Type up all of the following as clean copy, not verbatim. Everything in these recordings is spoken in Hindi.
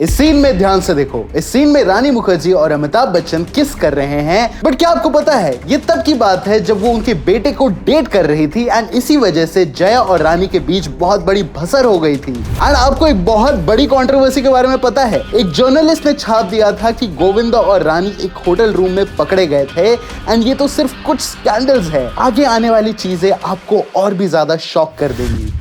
इस सीन में ध्यान से देखो। इस सीन में रानी मुखर्जी और अमिताभ बच्चन किस कर रहे हैं। बट क्या आपको पता है ये तब की बात है जब वो उनके बेटे को डेट कर रही थी एंड इसी वजह से जया और रानी के बीच बहुत बड़ी भसर हो गई थी। एंड आपको एक बहुत बड़ी कंट्रोवर्सी के बारे में पता है। एक जर्नलिस्ट ने छाप दिया था कि गोविंदा और रानी एक होटल रूम में पकड़े गए थे एंड ये तो सिर्फ कुछ स्कैंडल्स है। आगे आने वाली चीजें आपको और भी ज्यादा शॉक कर देंगी।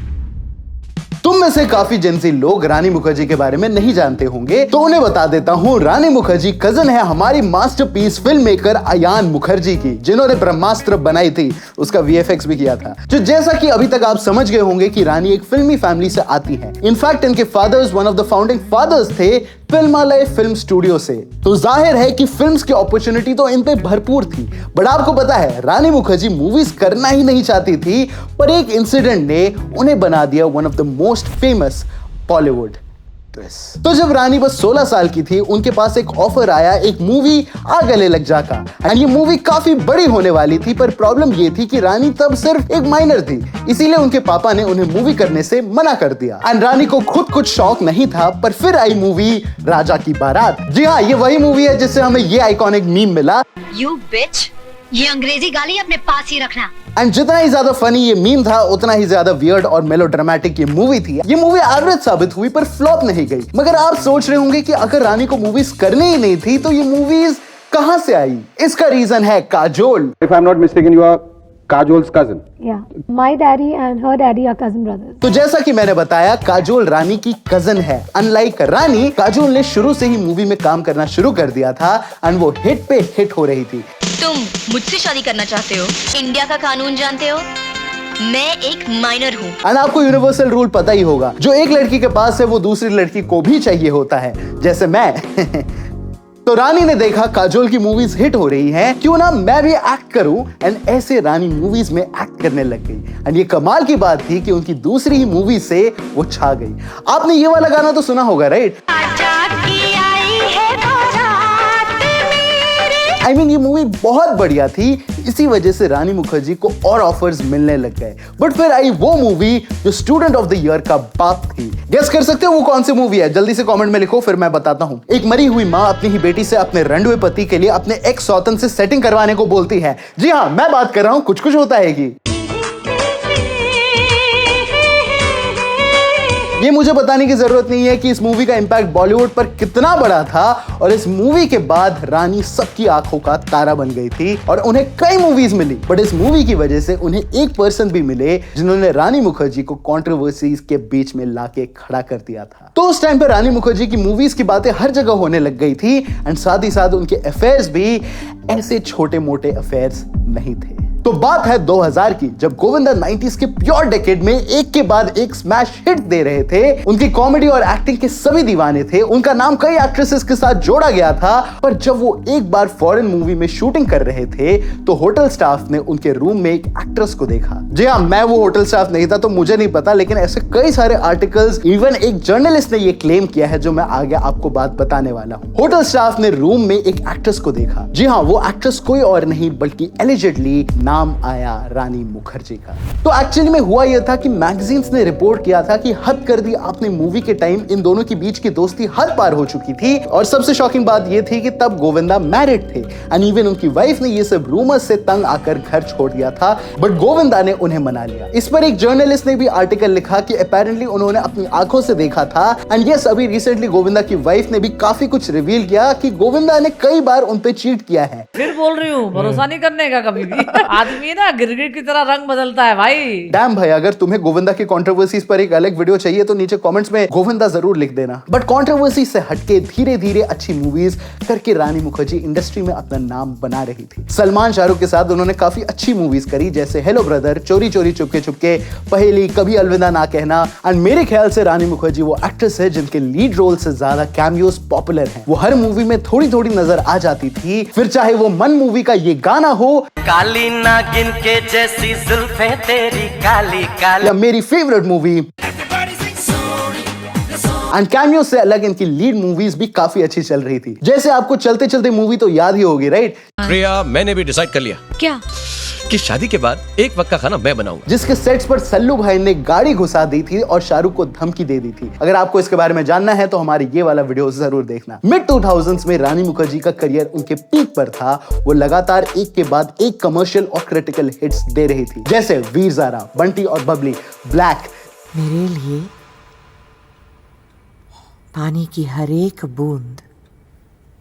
तुम में से काफी जेंजी लोग रानी मुखर्जी के बारे में नहीं जानते होंगे, तो उन्हें बता देता हूँ। रानी मुखर्जी कजन है हमारी masterpiece film maker Ayan Mukherjee की, जिन्होंने ब्रह्मास्त्र बनाई थी, उसका वीएफएक्स भी किया था। जो जैसा कि अभी तक आप समझ गए होंगे कि रानी एक फिल्मी फैमिली से आती है। इनफैक्ट इनके fathers one of the founding fathers थे फिल्मालय फिल्म स्टूडियो से। तो जाहिर है कि फिल्म्स की अपॉर्चुनिटी तो इन पे भरपूर थी। बट आपको पता है रानी मुखर्जी मूवीज करना ही नहीं चाहती थी, पर एक इंसिडेंट ने उन्हें बना दिया one of the most famous Bollywood actress. तो जब रानी बस 16 साल की थी, उनके पास एक ऑफर आया एक मूवी आ गले लग जा का। एंड ये मूवी काफी बड़ी होने वाली थी, पर प्रॉब्लम ये थी कि रानी तब सिर्फ एक माइनर थी, इसीलिए उनके पापा ने उन्हें मूवी करने से मना कर दिया। एंड रानी को खुद कुछ शौक नहीं था, पर फिर आई मूवी राजा की बारात। जी हाँ, ये वही मूवी है जिससे हमें ये आइकॉनिक मीम मिला, यू बिच। ये अंग्रेजी गाली अपने पास ही रखना। एंड जितना ही ज्यादा फनी ये मीम था, उतना ही ज्यादा वियर्ड और मेलोड्रामेटिक ये मूवी थी। ये मूवी एवरेज साबित हुई, पर फ्लॉप नहीं गई। मगर आप सोच रहे होंगे कि अगर रानी को मूवीज करनी ही नहीं थी, तो ये मूवीज कहां से आई? इसका रीजन है Kajol. If I'm not mistaken, you are Kajol's cousin. Yeah, my daddy and her daddy are cousin brothers. तो जैसा कि मैंने बताया, काजोल रानी की कजन है। अनलाइक रानी, काजोल ने शुरू से ही मूवी में काम करना शुरू कर दिया था एंड वो हिट पे हिट हो रही थी। तुम मुझसे शादी करना चाहते हो? इंडिया का कानून जानते हो? मैं एक माइनर हूँ। एंड आपको यूनिवर्सल रूल पता ही होगा, जो एक लड़की के पास है वो दूसरी लड़की को भी चाहिए होता है, जैसे मैं। तो रानी ने देखा काजोल की मूवीज हिट हो रही हैं, क्यों ना मैं भी एक्ट करूं। एंड ऐसे रानी मूवीज में एक्ट करने लग गई। एंड ये कमाल की बात थी कि उनकी दूसरी ही मूवी से वो छा गई। आपने ये वाला गाना तो सुना होगा, राइट? I mean, ये मूवी बहुत बढ़िया थी, इसी वजह से रानी मुखर्जी को और ऑफर्स मिलने लग गए। बट फिर आई वो मूवी जो स्टूडेंट ऑफ द ईयर का बाप थी। गेस कर सकते हो वो कौन सी मूवी है? जल्दी से कमेंट में लिखो, फिर मैं बताता हूँ। एक मरी हुई माँ अपनी ही बेटी से अपने रंडवे पति के लिए अपने एक्स सौतन से सेटिंग करवाने को बोलती है। जी हाँ, मैं बात कर रहा हूँ कुछ कुछ होता है की। ये मुझे बताने की जरूरत नहीं है कि इस मूवी का इंपैक्ट बॉलीवुड पर कितना बड़ा था, और इस मूवी के बाद रानी सबकी आंखों का तारा बन गई थी और उन्हें कई मूवीज मिली। बट इस मूवी की वजह से उन्हें एक पर्सन भी मिले जिन्होंने रानी मुखर्जी को कंट्रोवर्सीज के बीच में लाके खड़ा कर दिया था। तो उस टाइम पे रानी मुखर्जी की मूवीज की बातें हर जगह होने लग गई थी एंड साथ ही साथ उनके अफेयर्स भी ऐसे छोटे मोटे अफेयर्स नहीं थे। तो बात है 2000 की, जब गोविंदा 90s के प्योर डेकेड में एक के बाद एक स्मैश हिट दे रहे थे। उनकी कॉमेडी और एक्टिंग के सभी दीवाने थे। उनका नाम कई एक्ट्रेसेस के साथ जोड़ा गया था। पर जब वो एक बार फॉरेन मूवी में शूटिंग कर रहे थे, तो होटल स्टाफ ने उनके रूम में एक एक्ट्रेस को देखा। जी हाँ, मैं वो होटल स्टाफ नहीं था, तो मुझे नहीं पता, लेकिन ऐसे कई सारे आर्टिकल्स, इवन एक जर्नलिस्ट ने ये क्लेम किया है, जो मैं आगे आपको बात बताने वाला हूँ। होटल स्टाफ ने रूम में एक एक्ट्रेस को देखा। जी हाँ, वो एक्ट्रेस कोई और नहीं बल्कि एलिजिडली नाम आया रानी मुखर्जी का। तो एक्चुअली में हुआ यह था कि मैगजीन्स ने रिपोर्ट किया था कि हद कर दी आपने मूवी के टाइम इन दोनों के बीच की दोस्ती हद पार हो चुकी थी। और सबसे शॉकिंग बात यह थी कि तब गोविंदा मैरिड थे एंड इवन उनकी वाइफ ने ये सब रूमर्स से तंग आकर घर छोड़ दिया था। बट गोविंदा ने उन्हें मना लिया। इस पर एक जर्नलिस्ट ने भी आर्टिकल लिखा कि अपेरेंटली उन्होंने अपनी आंखों से देखा था। एंड यस, अभी रिसेंटली गोविंदा की वाइफ ने भी काफी कुछ रिवील किया कि गोविंदा ने कई बार उन पे चीट किया है। फिर बोल रही हूँ, भरोसा नहीं करने का कभी भी। आदमी ना गिरगिट की तरह रंग बदलता है भाई। डैम भाई, अगर तुम्हें गोविंदा की कंट्रोवर्सीज पर एक अलग वीडियो चाहिए तो नीचे कमेंट्स में गोविंदा जरूर लिख देना। बट कंट्रोवर्सी से हटके धीरे धीरे अच्छी मूवीज करके रानी मुखर्जी इंडस्ट्री में अपना नाम बना रही थी। सलमान शाहरुख के साथ उन्होंने काफी अच्छी मूवीज करी, जैसे हेलो ब्रदर, चोरी चोरी चुपके चुपके, पहेली, कभी अलविदा ना कहना। एंड मेरे ख्याल से रानी मुखर्जी वो एक्ट्रेस है जिनके लीड रोल से ज्यादा कैमियोस पॉपुलर हैं। वो हर मूवी में थोड़ी थोड़ी नजर आ जाती थी, फिर चाहे वो मन मूवी का ये गाना हो, काली नागिन के जैसी जुल्फें तेरी काली काली, या मेरी फेवरेट मूवी एंड कैमियो से अलग इनकी लीड मूवीज भी काफी अच्छी चल रही थी। जैसे आपको चलते चलते मूवी तो याद ही होगी, राइट? प्रिया, मैंने भी डिसाइड कर लिया क्या? कि शादी के बाद एक वक्त का खाना मैं बनाऊंगा। जिसके सेट्स पर सल्लू भाई ने गाड़ी घुसा दी थी और शाहरुख को धमकी दे दी थी। अगर आपको इसके बारे में जानना है तो हमारे ये वाला वीडियो जरूर देखना। मिड 2000s में रानी मुखर्जी का करियर उनके पीक पर था। वो लगातार एक के बाद एक कमर्शियल और क्रिटिकल हिट्स दे रही थी, जैसे वीर ज़ारा, बंटी और बबली, ब्लैक। मेरे लिए पानी की हर एक बूंद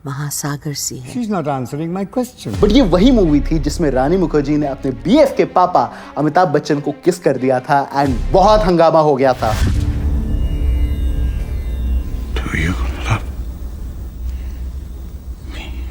महासागर सी है। She's not answering my question. But ये वही मूवी थी जिसमें रानी मुखर्जी ने अपने बीएफ के पापा अमिताभ बच्चन को किस कर दिया था एंड बहुत हंगामा हो गया था।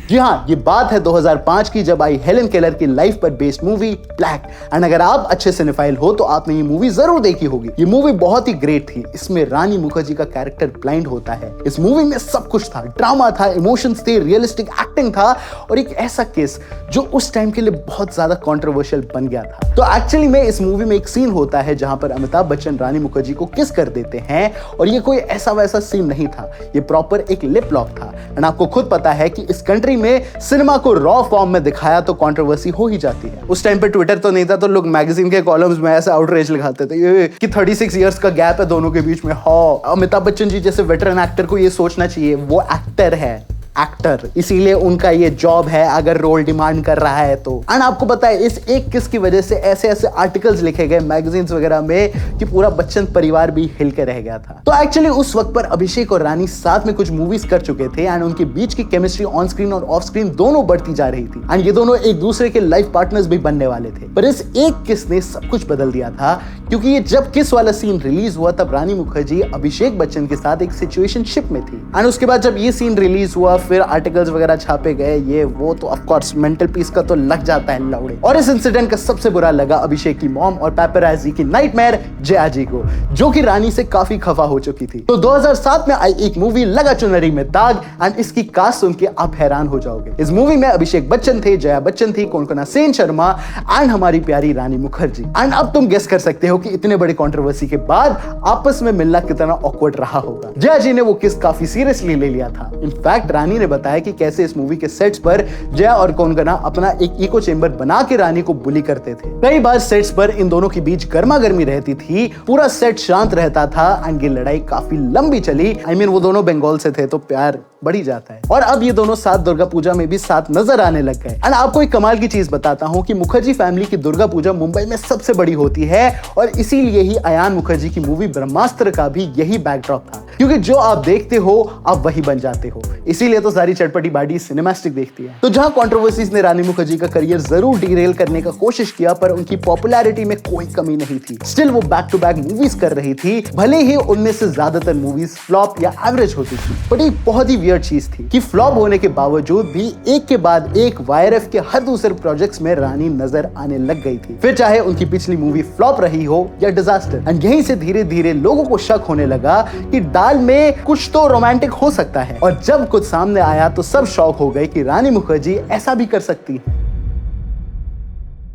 जी हाँ, ये बात है 2005 की, जब आई हेलन केलर की लाइफ पर बेस्ड मूवी ब्लैक। एंड अगर आप अच्छे सिनेफाइल हो तो आपने ये मूवी जरूर देखी होगी। ये मूवी बहुत ही ग्रेट थी। इसमें रानी मुखर्जी का कैरेक्टर ब्लाइंड होता है। इस मूवी में सब कुछ था, ड्रामा था, इमोशंस थे, रियलिस्टिक एक्टिंग था और एक ऐसा केस जो उस टाइम के लिए बहुत ज्यादा कंट्रोवर्शियल बन गया था। तो एक्चुअली में इस मूवी में एक सीन होता है जहां पर अमिताभ बच्चन रानी मुखर्जी को किस कर देते हैं और ये कोई ऐसा वैसा सीन नहीं था, ये प्रॉपर एक लिप लॉक था। एंड आपको खुद पता है कि इस कंट्री में सिनेमा को रॉ फॉर्म में दिखाया तो कंट्रोवर्सी हो ही जाती है। उस टाइम पे ट्विटर तो नहीं था, तो लोग मैगजीन के कॉलम्स में ऐसे आउटरीच लिखाते थे ये कि 36 इयर्स का गैप है दोनों के बीच में। हाँ, अमिताभ बच्चन जी जैसे वेटरन एक्टर को ये सोचना चाहिए, वो एक्टर है, एक्टर, इसीलिए उनका ये जॉब है अगर रोल डिमांड कर रहा है तो। एंड आपको पता है इस एक किस की वजह से ऐसे ऐसे आर्टिकल्स लिखे गए मैगजीन्स वगैरह में कि पूरा बच्चन परिवार भी हिल के रह गया था। तो एक्चुअली उस वक्त पर अभिषेक और रानी साथ में कुछ मूवीज कर चुके थे एंड उनके बीच की केमिस्ट्री ऑन स्क्रीन और ऑफ स्क्रीन दोनों बढ़ती जा रही थी एंड ये दोनों एक दूसरे के लाइफ पार्टनर्स भी बनने वाले थे। पर इस एक किस ने सब कुछ बदल दिया था, क्योंकि ये जब किस वाला सीन रिलीज हुआ तब रानी मुखर्जी अभिषेक बच्चन के साथ एक सिचुएशनशिप में थी। एंड उसके बाद जब ये सीन रिलीज हुआ, फिर आर्टिकल्स वगैरह छापे गए, ये वो, तो ऑफ कोर्स मेंटल पीस का तो लग जाता है लौड़े। और इस इंसिडेंट का सबसे बुरा लगा अभिषेक की मॉम और पेपराजी की नाइटमेयर जया जी को, जो कि रानी से काफी खफा हो चुकी थी। तो 2007 में आई एक मूवी लगा चुनरी में दाग एंड इसकी कास्ट सुन के आप हैरान हो जाओगे। इस मूवी में अभिषेक बच्चन थे, जया बच्चन थी, कोनकोना सेन शर्मा एंड हमारी प्यारी रानी मुखर्जी। एंड अब तुम गेस कर सकते हो कि इतने बड़े कंट्रोवर्सी के बाद आपस में मिलना कितना ऑकवर्ड रहा होगा। जया जी ने वो किस काफी सीरियसली ले लिया था। इनफैक्ट रानी ने बताया कि कैसे इस मूवी के सेट्स पर जया और कोनकोना अपना एक इको चेंबर बना के रानी को बुली करते थे। कई बार सेट्स पर इन दोनों के बीच गर्मा गर्मी रहती थी, पूरा सेट शांत रहता था एंड ये लड़ाई काफी लंबी चली। वो दोनों बंगाल से थे तो प्यार बढ़ी जाता है। और अब ये दोनों साथ दुर्गा पूजा में भी साथ नजर आने लग गए। एंड आपको एक कमाल की चीज बताता हूँ कि मुखर्जी फैमिली की दुर्गा पूजा मुंबई में सबसे बड़ी होती है और इसीलिए ही अयान मुखर्जी की मूवी ब्रह्मास्त्र का भी यही बैकड्रॉप था, क्योंकि जो आप देखते हो आप वही बन जाते हो। इसीलिए तो सारी चटपटी बाडी सिनेमैस्टिक देखती है। तो जहां कंट्रोवर्सीज ने रानी मुखर्जी का करियर जरूर डिरेल करने का कोशिश किया, पर उनकी पॉपुलैरिटी में कोई कमी नहीं थी। स्टिल वो बैक टू बैक मूवीज कर रही थी, भले ही उनमें से ज्यादातर मूवीज फ्लॉप या एवरेज होती थी। बट एक बहुत ही वियर्ड चीज थी कि फ्लॉप होने के बावजूद भी एक के बाद एक वाईआरएफ के हर दूसरे प्रोजेक्ट्स में रानी नजर आने लग गई थी, फिर चाहे उनकी पिछली मूवी फ्लॉप रही हो या डिजास्टर। एंड यहीं से धीरे धीरे लोगों को शक होने लगा कि दाल में कुछ तो रोमांटिक हो सकता है। और जब कुछ सामने आया तो सब शॉक हो गए कि रानी मुखर्जी ऐसा भी कर सकती है।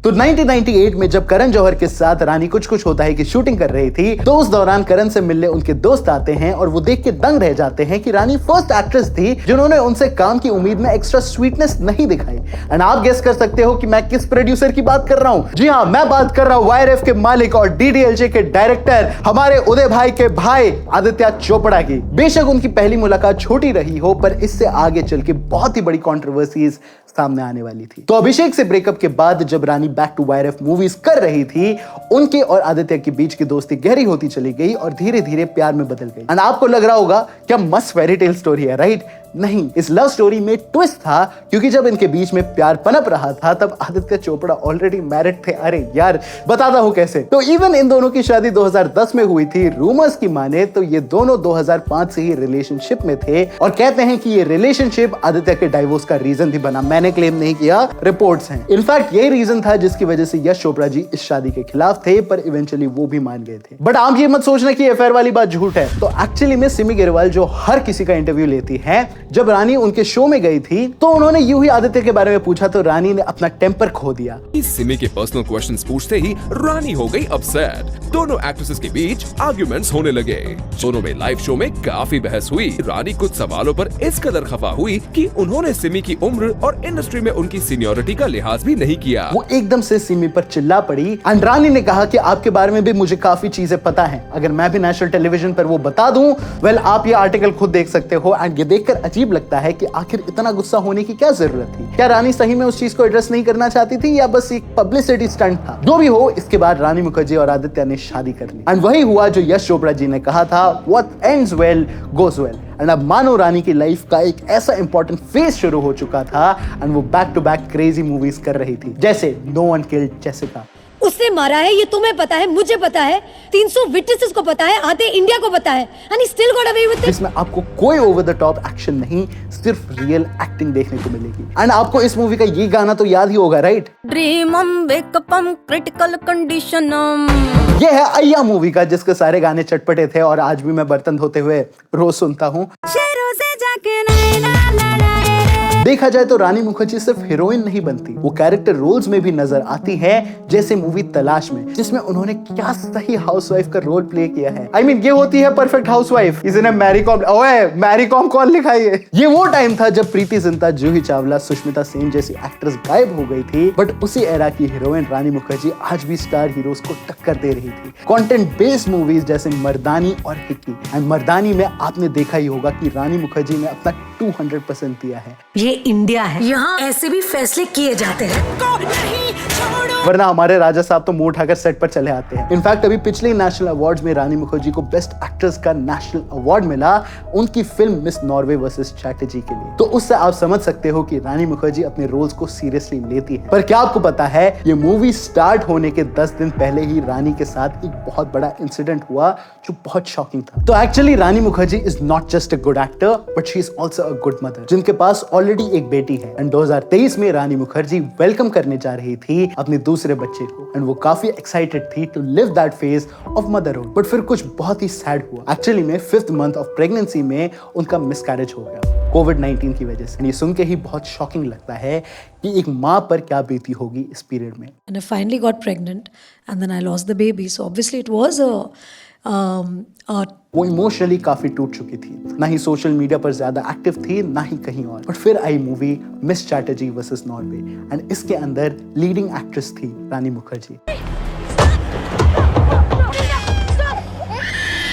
तो 1998 में जब करण जौहर के साथ रानी कुछ कुछ होता है कि शूटिंग कर रही थी, तो उस दौरान करण से मिलने उनके दोस्त आते हैं और वो देख के दंग रह जाते हैं कि रानी फर्स्ट एक्ट्रेस थी जिन्होंने उनसे काम की उम्मीद में एक्स्ट्रा स्वीटनेस नहीं दिखाई। एंड आप गेस कर सकते हो कि मैं किस प्रोड्यूसर की बात कर रहा हूं। जी हाँ, मैं बात कर रहा हूं वाईआरएफ के मालिक और डीडीएलजे के डायरेक्टर हमारे उदय भाई के भाई आदित्य चोपड़ा की। बेशक उनकी पहली मुलाकात छोटी रही हो, पर इससे आगे चल के बहुत ही बड़ी कंट्रोवर्सीज सामने आने वाली थी। तो अभिषेक से ब्रेकअप के बाद जब रानी बैक टू वाईआरएफ मूवीज कर रही थी, उनके और आदित्य के बीच की दोस्ती गहरी होती चली गई और धीरे धीरे प्यार में बदल गई। एंड आपको लग रहा होगा क्या मस्त फेरी टेल स्टोरी है, राइट? नहीं, इस लव स्टोरी में ट्विस्ट था, क्योंकि जब इनके बीच में प्यार पनप रहा था तब आदित्य चोपड़ा ऑलरेडी मैरिड थे। अरे यार, बताता हूं कैसे। तो इवन इन दोनों की शादी 2010 में हुई थी। रूमर्स की माने तो ये दोनों 2005 से ही रिलेशनशिप में थे और कहते हैं कि ये रिलेशनशिप आदित्य के डाइवोर्स का रीजन भी बना। मैंने क्लेम नहीं किया, रिपोर्ट्स हैं। इनफैक्ट यही रीजन था जिसकी वजह से यश चोपड़ा जी इस शादी के खिलाफ थे, पर इवेंचुअली वो भी मान गए थे। बट आप ये मत सोचना कि अफेयर वाली बात झूठ है। तो एक्चुअली में सिमी ग्रेवाल जो हर किसी का इंटरव्यू लेती है, जब रानी उनके शो में गई थी तो उन्होंने यूं ही आदित्य के बारे में पूछा तो रानी ने अपना टेम्पर खो दिया। सिमी के पर्सनल क्वेश्चंस पूछते ही रानी हो गई अपसेट। दोनों एक्ट्रेसेस के बीच आर्ग्यूमेंट्स होने लगे। दोनों में लाइव शो में काफी बहस हुई। रानी कुछ सवालों पर इस कदर खफा हुई कि उन्होंने सिमी की उम्र और इंडस्ट्री में उनकी सीनियरिटी का लिहाज भी नहीं किया। वो एकदम से सिमी पर चिल्ला पड़ी एंड रानी ने कहा कि आपके बारे में भी मुझे काफी चीजें पता हैं। अगर मैं भी नेशनल टेलीविजन पर वो बता दूं, वेल आप ये आर्टिकल खुद देख सकते हो। एंड ये देखकर अजीब लगता है कि आखिर इतना गुस्सा होने की क्या जरूरत थी। क्या रानी सही में उस चीज को एड्रेस नहीं करना चाहती थी या बस एक पब्लिसिटी स्टंट था? जो भी हो, इसके बाद रानी मुखर्जी और आदित्य ने शादी कर ली एंड वही हुआ जो यश चोपड़ा जी ने कहा था, what ends well goes well. And अब मानो रानी की लाइफ का एक ऐसा इंपॉर्टेंट फेज शुरू हो चुका था एंड वो back to back crazy movies कर रही थी, जैसे नो वन किल्ड जेसिका। उसने मारा है, ये तुम्हें पता है, मुझे पता है, 300 विटनेसेस को पता है, आधे इंडिया को पता है, and he still got away with it. इसमें आपको कोई ओवर द टॉप एक्शन नहीं, सिर्फ रियल एक्टिंग देखने को मिलेगी। एंड आपको इस मूवी का ये गाना तो याद ही होगा, राइट? ड्रीमम वेकअपम क्रिटिकल कंडीशनम। ये है अय्या मूवी का, जिसके सारे गाने चटपटे थे और आज भी मैं बर्तन धोते हुए रोज सुनता हूँ। देखा जाए तो रानी मुखर्जी सिर्फ हीरोइन नहीं बनती, वो कैरेक्टर रोल्स में भी नजर आती है, जैसे मूवी तलाश में, जिसमें उन्होंने क्या सही हाउसवाइफ का रोल प्ले किया है। I mean, ये होती है परफेक्ट हाउसवाइफ। इसने मैरी कॉम, ओए मैरी कॉम कौन लिखा ये वो टाइम था जब प्रीति जिंटा, जूही चावला, सुष्मिता सेन जैसी एक्ट्रेस गायब हो गई थी, बट उसी एरा की हीरोइन रानी मुखर्जी आज भी स्टार हीरोज को टक्कर दे रही थी। कंटेंट बेस्ड मूवीज जैसे मर्दानी और हिक्की। एंड मर्दानी में आपने देखा ही होगा कि रानी मुखर्जी ने अपना 200% दिया है। ये इंडिया है, यहाँ ऐसे भी फैसले किए जाते हैं। वरना हमारे राजा साहब तो मुंह उठाकर सेट पर चले आते हैं। इनफैक्ट अभी पिछले नेशनल अवार्ड्स में रानी मुखर्जी को बेस्ट एक्ट्रेस का नेशनल अवार्ड मिला उनकी film miss Norway versus Chatterjee के लिए। तो उससे आप समझ सकते हो कि रानी मुखर्जी अपने रोल्स को सीरियसली लेती है। पर क्या आपको पता है, ये मूवी स्टार्ट होने के 10 दिन पहले ही रानी के साथ एक बहुत बड़ा इंसिडेंट हुआ जो बहुत शॉकिंग था। तो actually Rani Mukherjee is not just a good actor, but she is also a good mother, जिनके पास ऑलरेडी एक बेटी है। एंड 2023 में रानी मुखर्जी वेलकम करने जा रही थी अपने दूसरे बच्चे को एंड वो काफी एक्साइटेड थी to live that phase of motherhood. But फिर कुछ बहुत ही सैड हुआ। एक्चुअली में 5th मंथ ऑफ प्रेगनेंसी में उनका मिसकैरेज हो गया कोविड-19 की वजह से। ये सुन के ही बहुत शॉकिंग लगता है कि एक माँ पर क्या बीती होगी इस पीरियड में। And I finally got pregnant and then I lost the baby. So obviously it was a वो इमोशनली काफी टूट चुकी थी, ना ही सोशल मीडिया पर ज्यादा एक्टिव थी, ना ही कहीं और। बट फिर आई movie Miss Chatterjee versus Norway and इसके अंदर लीडिंग एक्ट्रेस थी रानी मुखर्जी।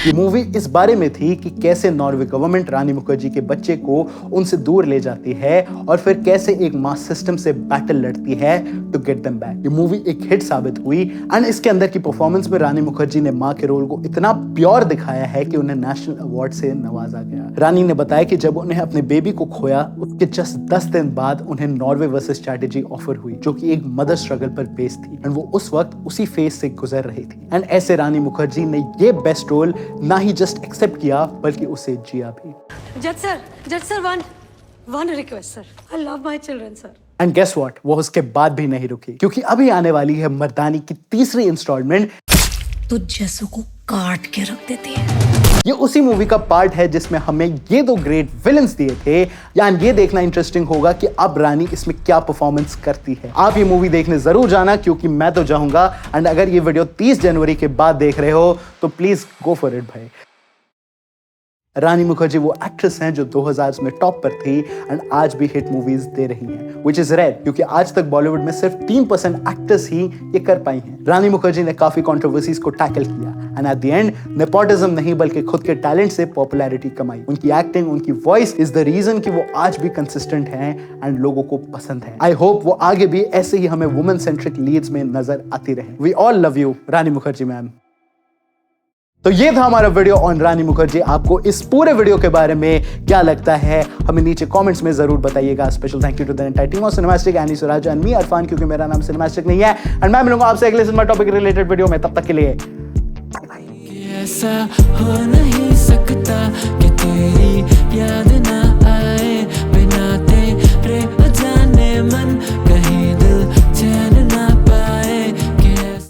ये मूवी इस बारे में थी कि कैसे नॉर्वे गवर्नमेंट रानी मुखर्जी के बच्चे को उनसे दूर ले जाती है और फिर कैसे एक मास सिस्टम से बैटल लड़ती है टू गेट देम बैक। ये मूवी एक हिट साबित हुई एंड इसके अंदर की परफॉर्मेंस में रानी मुखर्जी ने माँ के रोल को इतना प्योर दिखाया है कि उन्हें नेशनल अवार्ड से नवाजा गया। रानी ने बताया कि जब उन्हें अपने बेबी को खोया उसके जस्ट 10 दिन बाद उन्हें नॉर्वे वर्सेस चैटर्जी ऑफर हुई, जो कि एक मदर स्ट्रगल पर बेस्ड थी एंड वो उस वक्त उसी फेज से गुजर रही थी। एंड ऐसे रानी मुखर्जी ने ये बेस्ट रोल ना ही जस्ट एक्सेप्ट किया बल्कि उसे जिया भी। Judge sir, one request sir. I love my children sir. And guess what, वो उसके बाद भी नहीं रुकी क्योंकि अभी आने वाली है मर्दानी की तीसरी इंस्टॉलमेंट। तो जैसों को काट के रख देती है। ये उसी मूवी का पार्ट है जिसमें हमें ये 2 ग्रेट विलन्स दिए थे। यानी ये देखना इंटरेस्टिंग होगा कि अब रानी इसमें क्या परफॉर्मेंस करती है। आप ये मूवी देखने जरूर जाना क्योंकि मैं तो जाऊंगा। एंड अगर ये वीडियो 30 जनवरी के बाद देख रहे हो तो प्लीज गो फॉर इट भाई। रानी मुखर्जी वो एक्ट्रेस हैं जो 2000 में टॉप पर थी एंड आज भी हिट मूवीज दे रही हैं, व्हिच इज रेयर क्योंकि आज तक बॉलीवुड में सिर्फ 3% एक्ट्रेस ही ये कर पाई हैं। रानी मुखर्जी ने काफी कंट्रोवर्सीज को टैकल किया and at the end nepotism नहीं बल्कि खुद के टैलेंट से पॉपुलैरिटी कमाई। उनकी एक्टिंग, उनकी वॉइस इज द रीजन कि वो आज भी कंसिस्टेंट हैं एंड लोगों को पसंद है। आई होप वो आगे भी ऐसे ही हमें वुमेन सेंट्रिक लीड्स में नजर आती रहे। We all love you Rani Mukherjee ma'am. तो ये था हमारा वीडियो ऑन रानी मुखर्जी। आपको इस पूरे वीडियो के बारे में क्या लगता है हमें नीचे कमेंट्स में जरूर बताइएगा। Special thank you to the entire team of Cinemastic, Annie Suraj and me Arfan, क्योंकि मेरा नाम सिनेमैस्टिक नहीं है। एंड मैं मिलूंगा आपसे अगले सिनेमा टॉपिक रिलेटेड वीडियो में, तब तक के लिए ऐसा हो नहीं सकता कि तेरी याद ना